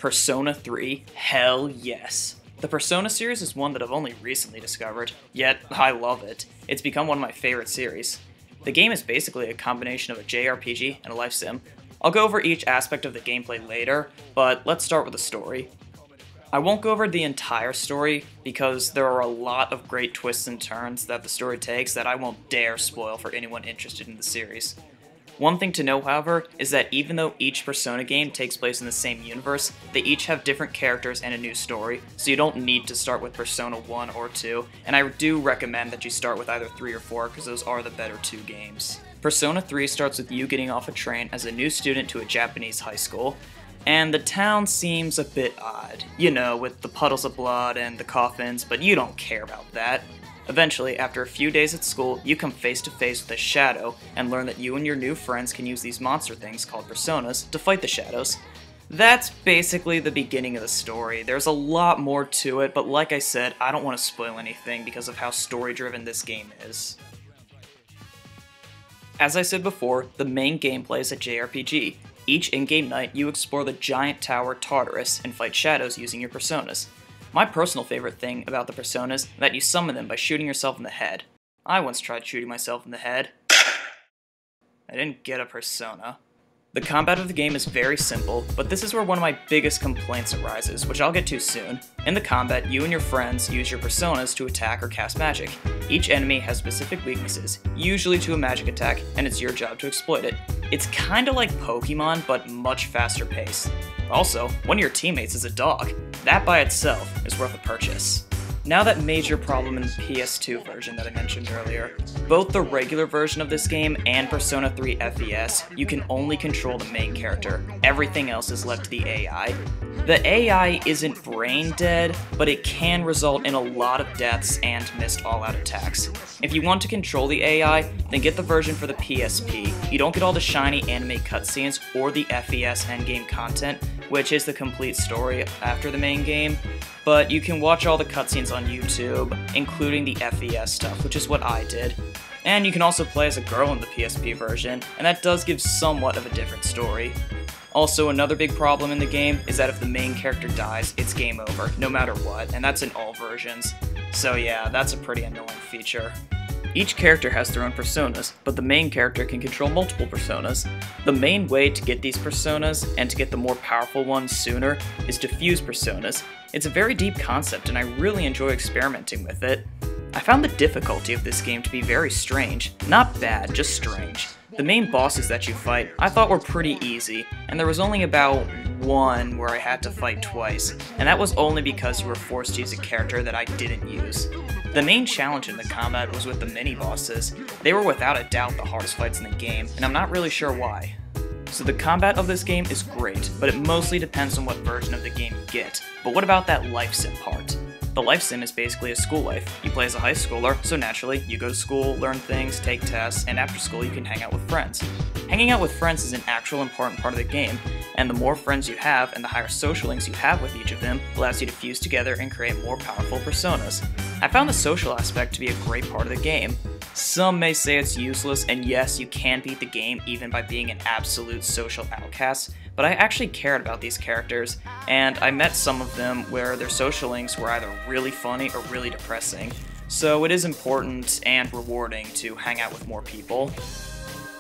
Persona 3? Hell yes. The Persona series is one that I've only recently discovered, yet I love it. It's become one of my favorite series. The game is basically a combination of a JRPG and a life sim. I'll go over each aspect of the gameplay later, but let's start with the story. I won't go over the entire story because there are a lot of great twists and turns that the story takes that I won't dare spoil for anyone interested in the series. One thing to know, however, is that even though each Persona game takes place in the same universe, they each have different characters and a new story, so you don't need to start with Persona 1 or 2, and I do recommend that you start with either 3 or 4 because those are the better 2 games. Persona 3 starts with you getting off a train as a new student to a Japanese high school, and the town seems a bit odd. You know, with the puddles of blood and the coffins, but you don't care about that. Eventually, after a few days at school, you come face to face with a shadow and learn that you and your new friends can use these monster things called personas to fight the shadows. That's basically the beginning of the story. There's a lot more to it, but like I said, I don't want to spoil anything because of how story-driven this game is. As I said before, the main gameplay is a JRPG. Each in-game night, you explore the giant tower Tartarus and fight shadows using your personas. My personal favorite thing about the personas is that you summon them by shooting yourself in the head. I once tried shooting myself in the head. I didn't get a persona. The combat of the game is very simple, but this is where one of my biggest complaints arises, which I'll get to soon. In the combat, you and your friends use your personas to attack or cast magic. Each enemy has specific weaknesses, usually to a magic attack, and it's your job to exploit it. It's kinda like Pokemon, but much faster paced. Also, one of your teammates is a dog. That by itself is worth a purchase. Now that major problem in the PS2 version that I mentioned earlier, both the regular version of this game and Persona 3 FES, you can only control the main character. Everything else is left to the AI. The AI isn't brain dead, but it can result in a lot of deaths and missed all-out attacks. If you want to control the AI, then get the version for the PSP. You don't get all the shiny anime cutscenes or the FES endgame content, which is the complete story after the main game, but you can watch all the cutscenes on YouTube, including the FES stuff, which is what I did. And you can also play as a girl in the PSP version, and that does give somewhat of a different story. Also, another big problem in the game is that if the main character dies, it's game over, no matter what, and that's in all versions. So yeah, that's a pretty annoying feature. Each character has their own personas, but the main character can control multiple personas. The main way to get these personas, and to get the more powerful ones sooner, is to fuse personas. It's a very deep concept, and I really enjoy experimenting with it. I found the difficulty of this game to be very strange. Not bad, just strange. The main bosses that you fight, I thought were pretty easy, and there was only about one where I had to fight twice, and that was only because you were forced to use a character that I didn't use. The main challenge in the combat was with the mini-bosses. They were without a doubt the hardest fights in the game, and I'm not really sure why. So the combat of this game is great, but it mostly depends on what version of the game you get. But what about that life sim part? The life sim is basically a school life. You play as a high schooler, so naturally, you go to school, learn things, take tests, and after school you can hang out with friends. Hanging out with friends is an actual important part of the game, and the more friends you have and the higher social links you have with each of them allows you to fuse together and create more powerful personas. I found the social aspect to be a great part of the game. Some may say it's useless, and yes, you can beat the game even by being an absolute social outcast, but I actually cared about these characters, and I met some of them where their social links were either really funny or really depressing, so it is important and rewarding to hang out with more people.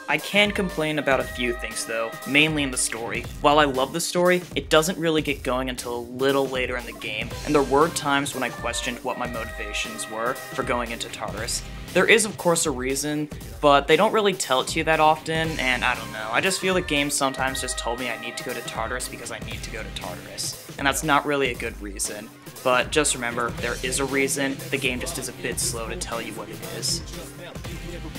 I can complain about a few things though, mainly in the story. While I love the story, it doesn't really get going until a little later in the game, and there were times when I questioned what my motivations were for going into Tartarus. There is of course a reason, but they don't really tell it to you that often, and I don't know, I just feel that games sometimes just told me I need to go to Tartarus because I need to go to Tartarus, and that's not really a good reason. But just remember, there is a reason, the game just is a bit slow to tell you what it is.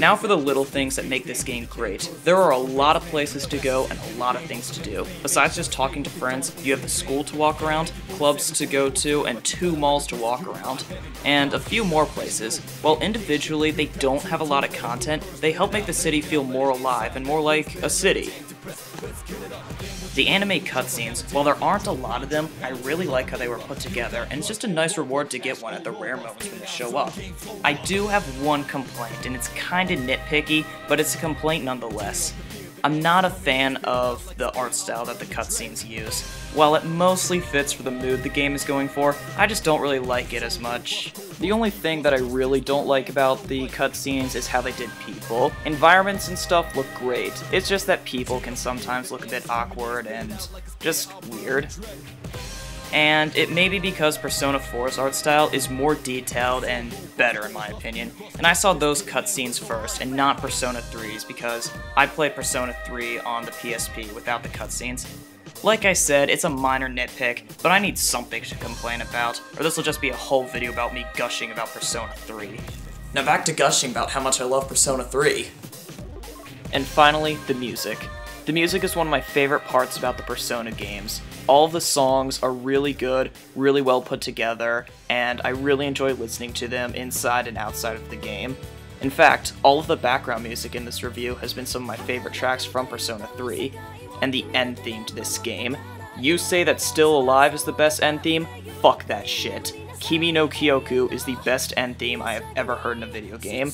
Now for the little things that make this game great. There are a lot of places to go and a lot of things to do. Besides just talking to friends, you have the school to walk around, clubs to go to, and 2 malls to walk around, and a few more places. While individually they don't have a lot of content, they help make the city feel more alive and more like a city. The anime cutscenes, while there aren't a lot of them, I really like how they were put together, and it's just a nice reward to get one at the rare moments when they show up. I do have one complaint, and it's kinda nitpicky, but it's a complaint nonetheless. I'm not a fan of the art style that the cutscenes use. While it mostly fits for the mood the game is going for, I just don't really like it as much. The only thing that I really don't like about the cutscenes is how they did people. Environments and stuff look great, it's just that people can sometimes look a bit awkward and just weird. And it may be because Persona 4's art style is more detailed and better in my opinion, and I saw those cutscenes first and not Persona 3's because I played Persona 3 on the PSP without the cutscenes. Like I said, it's a minor nitpick, but I need something to complain about, or this will just be a whole video about me gushing about Persona 3. Now back to gushing about how much I love Persona 3. And finally, the music. The music is one of my favorite parts about the Persona games. All of the songs are really good, really well put together, and I really enjoy listening to them inside and outside of the game. In fact, all of the background music in this review has been some of my favorite tracks from Persona 3, and the end theme to this game. You say that Still Alive is the best end theme? Fuck that shit. Kimi no Kyoku is the best end theme I have ever heard in a video game.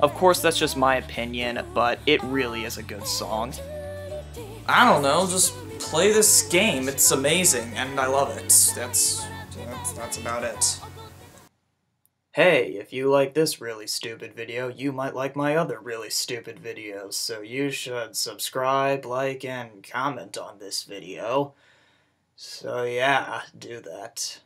Of course, that's just my opinion, but it really is a good song. I don't know, just play this game. It's amazing, and I love it. That's about it. Hey, if you like this really stupid video, you might like my other really stupid videos, so you should subscribe, like, and comment on this video. So yeah, do that.